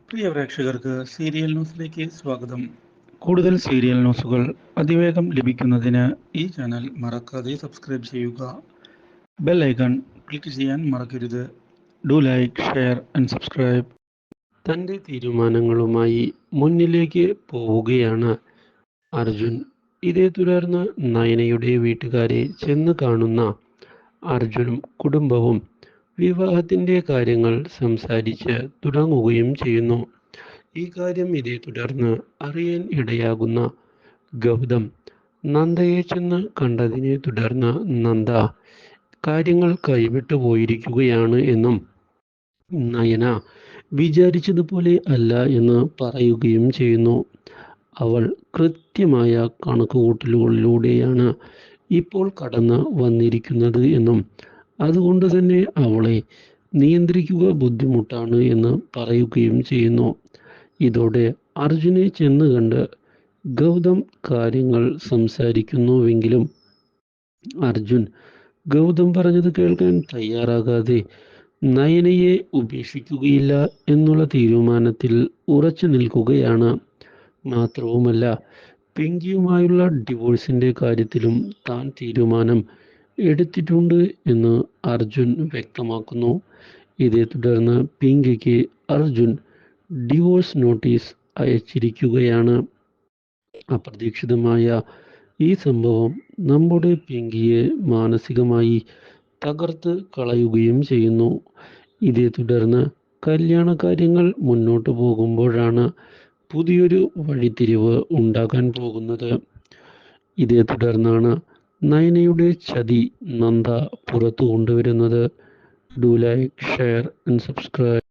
പ്രിയ പ്രേക്ഷകർക്ക് സീരിയൽ ന്യൂസിലേക്ക് സ്വാഗതം. കൂടുതൽ സീരിയൽ ന്യൂസുകൾ അതിവേഗം ലഭിക്കുന്നതിന് ഈ ചാനൽ മറക്കാതെ സബ്സ്ക്രൈബ് ചെയ്യുക. ബെൽ ഐക്കൺ ക്ലിക്ക് ചെയ്യാൻ മറക്കരുത്. Do like, share and subscribe. തൻ്റെ തീരുമാനങ്ങളുമായി മുന്നിലേക്ക് പോവുകയാണ് അർജുൻ. ഇതേ തുടർന്ന് നയനയുടെ വീട്ടുകാരെ ചെന്ന് കാണുന്ന അർജുനും കുടുംബവും വിവാഹത്തിൻ്റെ കാര്യങ്ങൾ സംസാരിച്ച് തുടങ്ങുകയും ചെയ്യുന്നു. ഈ കാര്യം ഇതേ തുടർന്ന് അറിയാൻ ഇടയാകുന്ന ഗൗതം നന്ദയെ ചെന്ന് കണ്ടതിനെ തുടർന്ന് നന്ദ കാര്യങ്ങൾ കൈവിട്ടു പോയിരിക്കുകയാണ് എന്നും നയന വിചാരിച്ചതുപോലെ അല്ല എന്ന് പറയുകയും ചെയ്യുന്നു. അവൾ കൃത്യമായ കണക്കുകൂട്ടലുകളിലൂടെയാണ് ഇപ്പോൾ കടന്ന് വന്നിരിക്കുന്നത് എന്നും അതുകൊണ്ട് തന്നെ അവളെ നിയന്ത്രിക്കുക ബുദ്ധിമുട്ടാണ് എന്ന് പറയുകയും ചെയ്യുന്നു. ഇതോടെ അർജുനെ ചെന്ന് കണ്ട് ഗൗതം കാര്യങ്ങൾ സംസാരിക്കുന്നുവെങ്കിലും അർജുൻ ഗൗതം പറഞ്ഞത് കേൾക്കാൻ തയ്യാറാകാതെ നയനയെ ഉപേക്ഷിക്കുകയില്ല എന്നുള്ള തീരുമാനത്തിൽ ഉറച്ചു നിൽക്കുകയാണ്. മാത്രവുമല്ല, പിങ്കിയുമായുള്ള ഡിവോഴ്സിൻ്റെ കാര്യത്തിലും താൻ തീരുമാനം എടുത്തിട്ടുണ്ട് എന്ന് അർജുൻ വ്യക്തമാക്കുന്നു. ഇതേ തുടർന്ന് പിങ്കിക്ക് അർജുൻ ഡിവോഴ്സ് നോട്ടീസ് അയച്ചിരിക്കുകയാണ്. അപ്രതീക്ഷിതമായ ഈ സംഭവം നമ്മുടെ പിങ്കിയെ മാനസികമായി തകർത്ത് കളയുകയും ചെയ്യുന്നു. ഇതേ തുടർന്ന് കല്യാണ കാര്യങ്ങൾ മുന്നോട്ട് പോകുമ്പോഴാണ് പുതിയൊരു വഴിത്തിരിവ് ഉണ്ടാകാൻ പോകുന്നത്. ഇതേ തുടർന്നാണ് നയനയുടെ ചതി നന്ദ പുറത്തു കൊണ്ടുവരുന്നത്. Do like, share and subscribe.